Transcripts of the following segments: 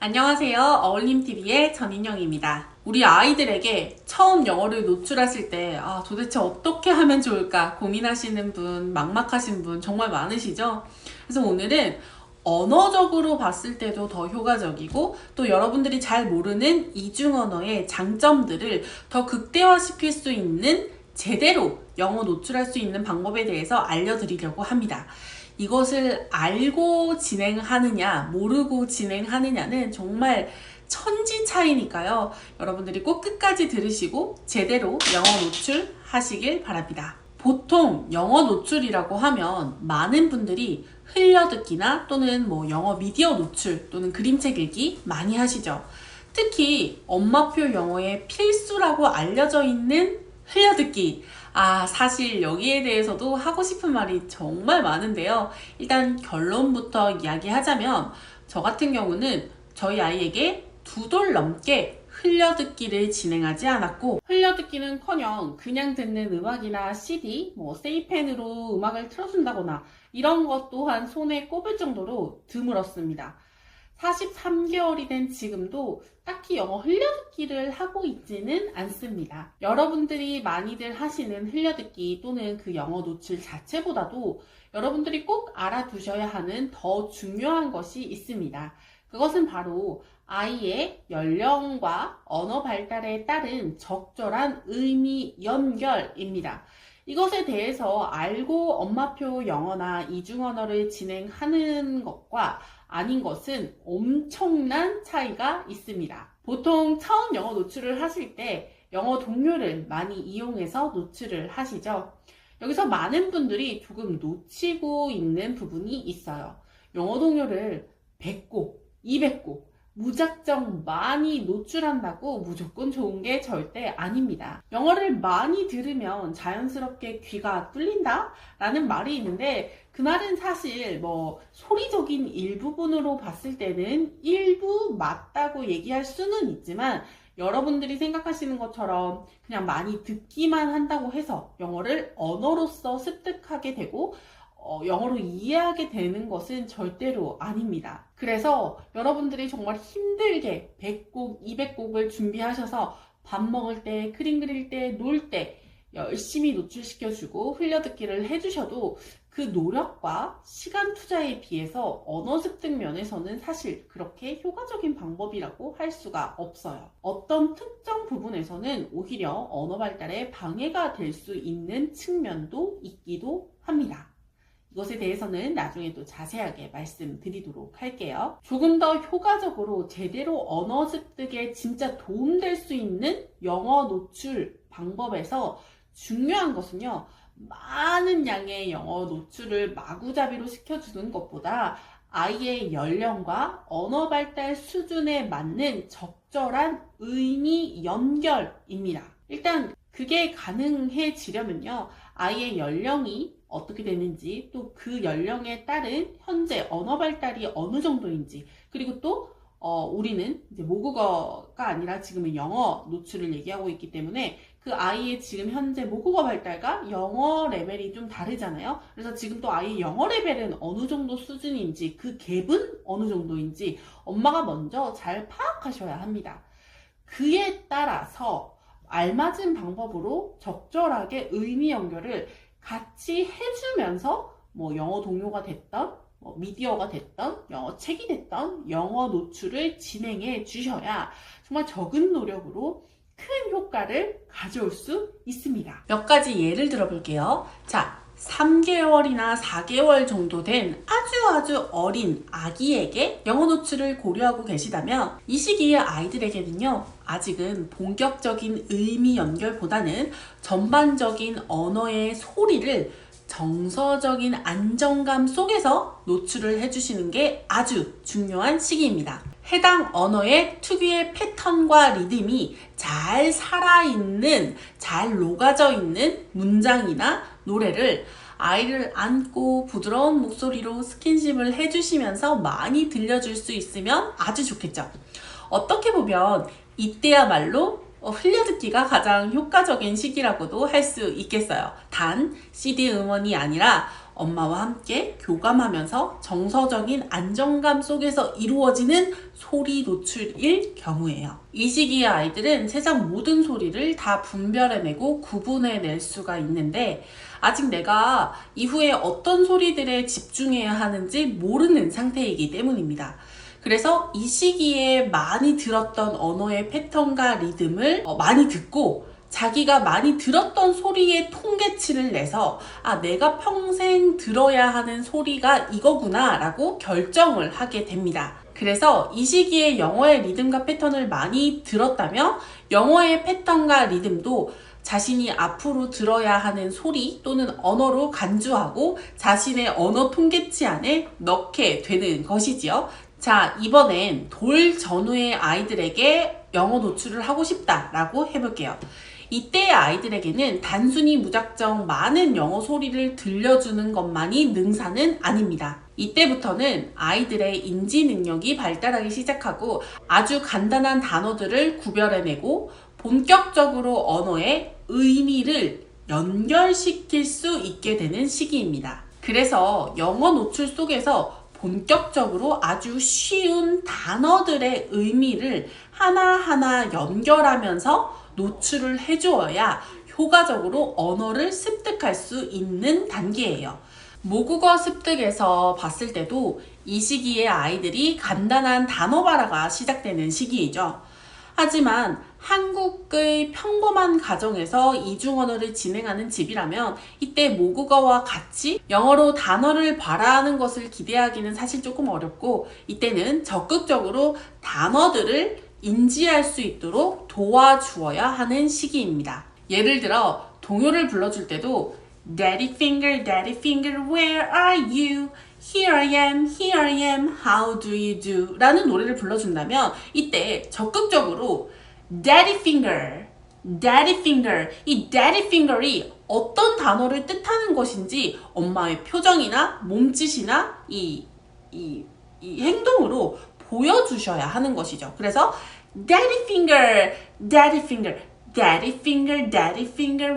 안녕하세요. 어울림TV의 전인영입니다. 우리 아이들에게 처음 영어를 노출하실 때 도대체 어떻게 하면 좋을까 고민하시는 분, 막막하신 분 정말 많으시죠? 그래서 오늘은 언어적으로 봤을 때도 더 효과적이고 또 여러분들이 잘 모르는 이중언어의 장점들을 더 극대화시킬 수 있는 제대로 영어 노출할 수 있는 방법에 대해서 알려드리려고 합니다. 이것을 알고 진행하느냐, 모르고 진행하느냐는 정말 천지 차이니까요. 여러분들이 꼭 끝까지 들으시고 제대로 영어 노출하시길 바랍니다. 보통 영어 노출이라고 하면 많은 분들이 흘려듣기나 또는 영어 미디어 노출 또는 그림책 읽기 많이 하시죠. 특히 엄마표 영어의 필수라고 알려져 있는 흘려듣기. 사실 여기에 대해서도 하고 싶은 말이 정말 많은데요. 일단 결론부터 이야기하자면 저 같은 경우는 저희 아이에게 2돌 넘게 흘려듣기를 진행하지 않았고, 흘려듣기는커녕 그냥 듣는 음악이나 CD, 세이펜으로 음악을 틀어준다거나 이런 것 또한 손에 꼽을 정도로 드물었습니다. 43개월이 된 지금도 딱히 영어 흘려듣기를 하고 있지는 않습니다. 여러분들이 많이들 하시는 흘려듣기 또는 그 영어 노출 자체보다도 여러분들이 꼭 알아두셔야 하는 더 중요한 것이 있습니다. 그것은 바로 아이의 연령과 언어 발달에 따른 적절한 의미 연결입니다. 이것에 대해서 알고 엄마표 영어나 이중언어를 진행하는 것과 아닌 것은 엄청난 차이가 있습니다. 보통 처음 영어 노출을 하실 때 영어 동요를 많이 이용해서 노출을 하시죠. 여기서 많은 분들이 조금 놓치고 있는 부분이 있어요. 영어 동요를 100곡, 200곡 무작정 많이 노출한다고 무조건 좋은 게 절대 아닙니다. 영어를 많이 들으면 자연스럽게 귀가 뚫린다? 라는 말이 있는데 그날은 사실 소리적인 일부분으로 봤을 때는 일부 맞다고 얘기할 수는 있지만 여러분들이 생각하시는 것처럼 그냥 많이 듣기만 한다고 해서 영어를 언어로서 습득하게 되고 영어로 이해하게 되는 것은 절대로 아닙니다. 그래서 여러분들이 정말 힘들게 100곡, 200곡을 준비하셔서 밥 먹을 때, 그림 그릴 때, 놀 때 열심히 노출시켜주고 흘려듣기를 해주셔도 그 노력과 시간 투자에 비해서 언어 습득 면에서는 사실 그렇게 효과적인 방법이라고 할 수가 없어요. 어떤 특정 부분에서는 오히려 언어 발달에 방해가 될 수 있는 측면도 있기도 합니다. 이것에 대해서는 나중에 또 자세하게 말씀드리도록 할게요. 조금 더 효과적으로 제대로 언어 습득에 진짜 도움될 수 있는 영어 노출 방법에서 중요한 것은요. 많은 양의 영어 노출을 마구잡이로 시켜주는 것보다 아이의 연령과 언어 발달 수준에 맞는 적절한 의미 연결입니다. 일단 그게 가능해지려면요. 아이의 연령이 어떻게 되는지 또 그 연령에 따른 현재 언어 발달이 어느 정도인지 그리고 또 우리는 이제 모국어가 아니라 지금은 영어 노출을 얘기하고 있기 때문에 그 아이의 지금 현재 모국어 발달과 영어 레벨이 좀 다르잖아요. 그래서 지금 또 아이의 영어 레벨은 어느 정도 수준인지 그 갭은 어느 정도인지 엄마가 먼저 잘 파악하셔야 합니다. 그에 따라서 알맞은 방법으로 적절하게 의미 연결을 같이 해주면서 영어 동요가 됐던 미디어가 됐던 영어 책이 됐던 영어 노출을 진행해 주셔야 정말 적은 노력으로 큰 효과를 가져올 수 있습니다. 몇 가지 예를 들어볼게요. 3개월이나 4개월 정도 된 아주 어린 아기에게 영어 노출을 고려하고 계시다면 이 시기의 아이들에게는요 아직은 본격적인 의미 연결보다는 전반적인 언어의 소리를 정서적인 안정감 속에서 노출을 해주시는 게 아주 중요한 시기입니다. 해당 언어의 특유의 패턴과 리듬이 잘 살아있는, 잘 녹아져 있는 문장이나 노래를 아이를 안고 부드러운 목소리로 스킨십을 해주시면서 많이 들려줄 수 있으면 아주 좋겠죠. 어떻게 보면 이때야말로 흘려듣기가 가장 효과적인 시기라고도 할 수 있겠어요. 단 CD 음원이 아니라 엄마와 함께 교감하면서 정서적인 안정감 속에서 이루어지는 소리 노출일 경우예요. 이 시기의 아이들은 세상 모든 소리를 다 분별해내고 구분해낼 수가 있는데 아직 내가 이후에 어떤 소리들에 집중해야 하는지 모르는 상태이기 때문입니다. 그래서 이 시기에 많이 들었던 언어의 패턴과 리듬을 많이 듣고 자기가 많이 들었던 소리의 통계치를 내서 내가 평생 들어야 하는 소리가 이거구나 라고 결정을 하게 됩니다. 그래서 이 시기에 영어의 리듬과 패턴을 많이 들었다면 영어의 패턴과 리듬도 자신이 앞으로 들어야 하는 소리 또는 언어로 간주하고 자신의 언어 통계치 안에 넣게 되는 것이지요. 자, 이번엔 돌 전후의 아이들에게 영어 노출을 하고 싶다라고 해볼게요. 이때의 아이들에게는 단순히 무작정 많은 영어 소리를 들려주는 것만이 능사는 아닙니다. 이때부터는 아이들의 인지 능력이 발달하기 시작하고 아주 간단한 단어들을 구별해내고 본격적으로 언어의 의미를 연결시킬 수 있게 되는 시기입니다. 그래서 영어 노출 속에서 본격적으로 아주 쉬운 단어들의 의미를 하나하나 연결하면서 노출을 해주어야 효과적으로 언어를 습득할 수 있는 단계예요. 모국어 습득에서 봤을 때도 이 시기에 아이들이 간단한 단어 발화가 시작되는 시기이죠. 하지만 한국의 평범한 가정에서 이중언어를 진행하는 집이라면 이때 모국어와 같이 영어로 단어를 발화하는 것을 기대하기는 사실 조금 어렵고 이때는 적극적으로 단어들을 인지할 수 있도록 도와주어야 하는 시기입니다. 예를 들어 동요를 불러줄 때도 Daddy finger, where are you? Here I am, how do you do? 라는 노래를 불러준다면 이때 적극적으로 Daddy finger, 이 Daddy finger이 어떤 단어를 뜻하는 것인지 엄마의 표정이나 몸짓이나 이 행동으로 보여주셔야 하는 것이죠. 그래서 Daddy finger,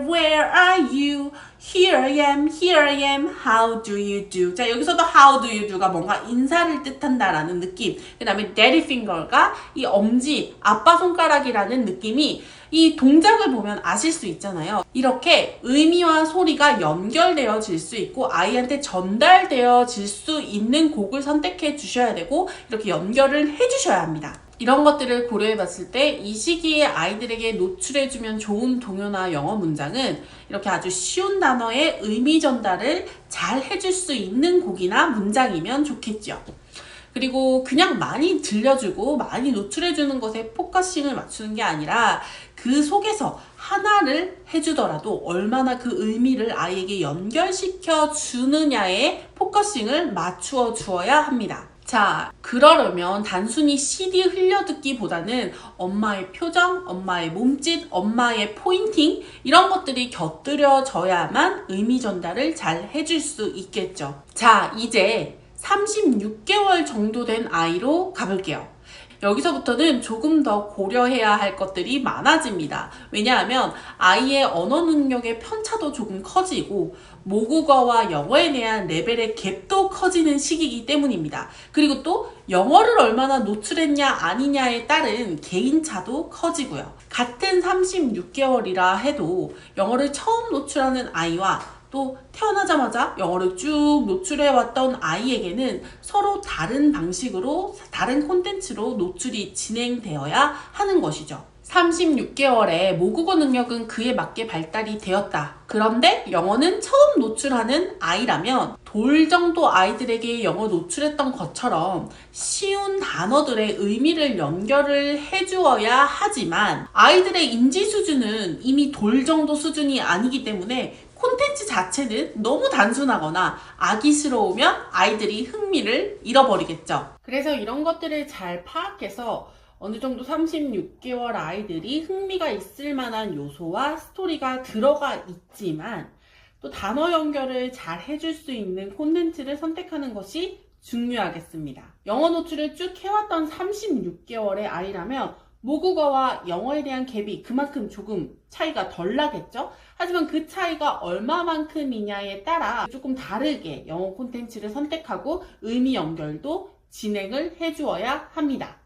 where are you? Here I am, how do you do? 자, 여기서도 how do you do가 뭔가 인사를 뜻한다라는 느낌. 그 다음에 daddy finger가 이 엄지, 아빠 손가락이라는 느낌이 이 동작을 보면 아실 수 있잖아요. 이렇게 의미와 소리가 연결되어질 수 있고 아이한테 전달되어질 수 있는 곡을 선택해 주셔야 되고 이렇게 연결을 해 주셔야 합니다. 이런 것들을 고려해 봤을 때 이 시기에 아이들에게 노출해주면 좋은 동요나 영어 문장은 이렇게 아주 쉬운 단어의 의미 전달을 잘 해줄 수 있는 곡이나 문장이면 좋겠죠. 그리고 그냥 많이 들려주고 많이 노출해주는 것에 포커싱을 맞추는 게 아니라 그 속에서 하나를 해주더라도 얼마나 그 의미를 아이에게 연결시켜 주느냐에 포커싱을 맞추어 주어야 합니다. 자, 그러려면 단순히 CD 흘려듣기보다는 엄마의 표정, 엄마의 몸짓, 엄마의 포인팅 이런 것들이 곁들여져야만 의미 전달을 잘 해줄 수 있겠죠. 자, 이제 36개월 정도 된 아이로 가볼게요. 여기서부터는 조금 더 고려해야 할 것들이 많아집니다. 왜냐하면 아이의 언어 능력의 편차도 조금 커지고 모국어와 영어에 대한 레벨의 갭도 커지는 시기이기 때문입니다. 그리고 또 영어를 얼마나 노출했냐 아니냐에 따른 개인차도 커지고요. 같은 36개월이라 해도 영어를 처음 노출하는 아이와 또 태어나자마자 영어를 쭉 노출해왔던 아이에게는 서로 다른 방식으로 다른 콘텐츠로 노출이 진행되어야 하는 것이죠. 36개월에 모국어 능력은 그에 맞게 발달이 되었다. 그런데 영어는 처음 노출하는 아이라면 돌 정도 아이들에게 영어 노출했던 것처럼 쉬운 단어들의 의미를 연결을 해주어야 하지만 아이들의 인지 수준은 이미 돌 정도 수준이 아니기 때문에 콘텐츠 자체는 너무 단순하거나 아기스러우면 아이들이 흥미를 잃어버리겠죠. 그래서 이런 것들을 잘 파악해서 어느 정도 36개월 아이들이 흥미가 있을 만한 요소와 스토리가 들어가 있지만 또 단어 연결을 잘 해줄 수 있는 콘텐츠를 선택하는 것이 중요하겠습니다. 영어 노출을 쭉 해왔던 36개월의 아이라면 모국어와 영어에 대한 갭이 그만큼 조금 차이가 덜 나겠죠? 하지만 그 차이가 얼마만큼이냐에 따라 조금 다르게 영어 콘텐츠를 선택하고 의미 연결도 진행을 해주어야 합니다.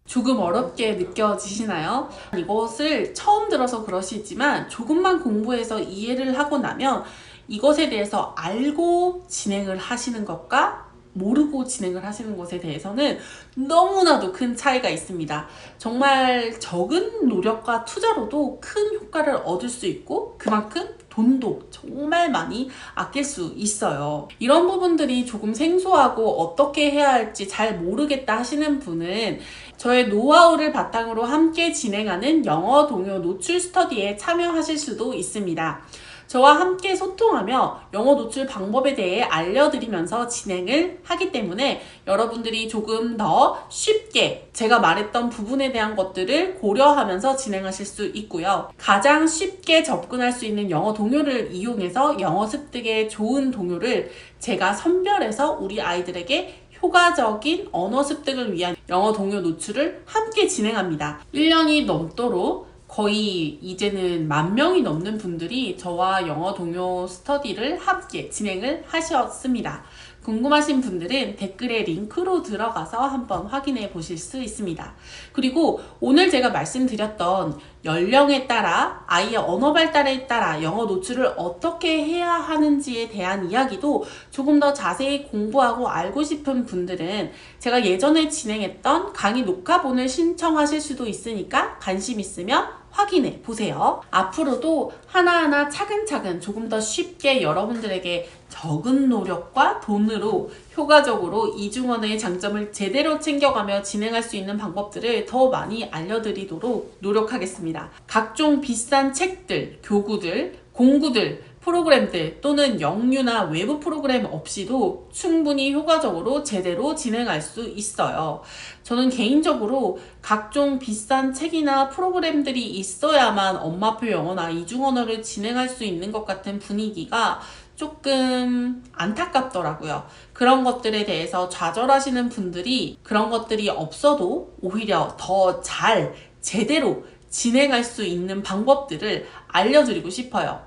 조금 어렵게 느껴지시나요? 이것을 처음 들어서 그러시지만 조금만 공부해서 이해를 하고 나면 이것에 대해서 알고 진행을 하시는 것과 모르고 진행을 하시는 것에 대해서는 너무나도 큰 차이가 있습니다. 정말 적은 노력과 투자로도 큰 효과를 얻을 수 있고 그만큼 돈도 정말 많이 아낄 수 있어요. 이런 부분들이 조금 생소하고 어떻게 해야 할지 잘 모르겠다 하시는 분은 저의 노하우를 바탕으로 함께 진행하는 영어 동요 노출 스터디에 참여하실 수도 있습니다. 저와 함께 소통하며 영어 노출 방법에 대해 알려드리면서 진행을 하기 때문에 여러분들이 조금 더 쉽게 제가 말했던 부분에 대한 것들을 고려하면서 진행하실 수 있고요. 가장 쉽게 접근할 수 있는 영어 동요를 이용해서 영어 습득에 좋은 동요를 제가 선별해서 우리 아이들에게 효과적인 언어 습득을 위한 영어 동요 노출을 함께 진행합니다. 1년이 넘도록 거의 이제는 10,000명이 넘는 분들이 저와 영어 동요 스터디를 함께 진행을 하셨습니다. 궁금하신 분들은 댓글에 링크로 들어가서 한번 확인해 보실 수 있습니다. 그리고 오늘 제가 말씀드렸던 연령에 따라 아이의 언어 발달에 따라 영어 노출을 어떻게 해야 하는지에 대한 이야기도 조금 더 자세히 공부하고 알고 싶은 분들은 제가 예전에 진행했던 강의 녹화본을 신청하실 수도 있으니까 관심 있으면 확인해 보세요. 앞으로도 하나하나 차근차근 조금 더 쉽게 여러분들에게 적은 노력과 돈으로 효과적으로 이중언어의 장점을 제대로 챙겨가며 진행할 수 있는 방법들을 더 많이 알려드리도록 노력하겠습니다. 각종 비싼 책들, 교구들, 공구들, 프로그램들 또는 영유나 외부 프로그램 없이도 충분히 효과적으로 제대로 진행할 수 있어요. 저는 개인적으로 각종 비싼 책이나 프로그램들이 있어야만 엄마표 영어나 이중언어를 진행할 수 있는 것 같은 분위기가 조금 안타깝더라고요. 그런 것들에 대해서 좌절하시는 분들이 그런 것들이 없어도 오히려 더 잘 제대로 진행할 수 있는 방법들을 알려드리고 싶어요.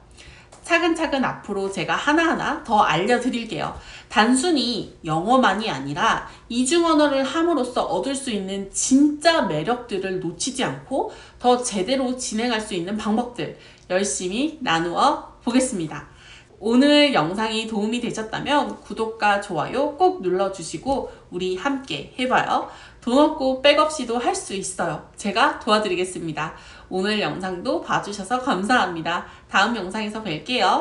차근차근 앞으로 제가 하나하나 더 알려드릴게요. 단순히 영어만이 아니라 이중언어를 함으로써 얻을 수 있는 진짜 매력들을 놓치지 않고 더 제대로 진행할 수 있는 방법들 열심히 나누어 보겠습니다. 오늘 영상이 도움이 되셨다면 구독과 좋아요 꼭 눌러주시고 우리 함께 해봐요. 돈 없고 백 없이도 할 수 있어요. 제가 도와드리겠습니다. 오늘 영상도 봐주셔서 감사합니다. 다음 영상에서 뵐게요.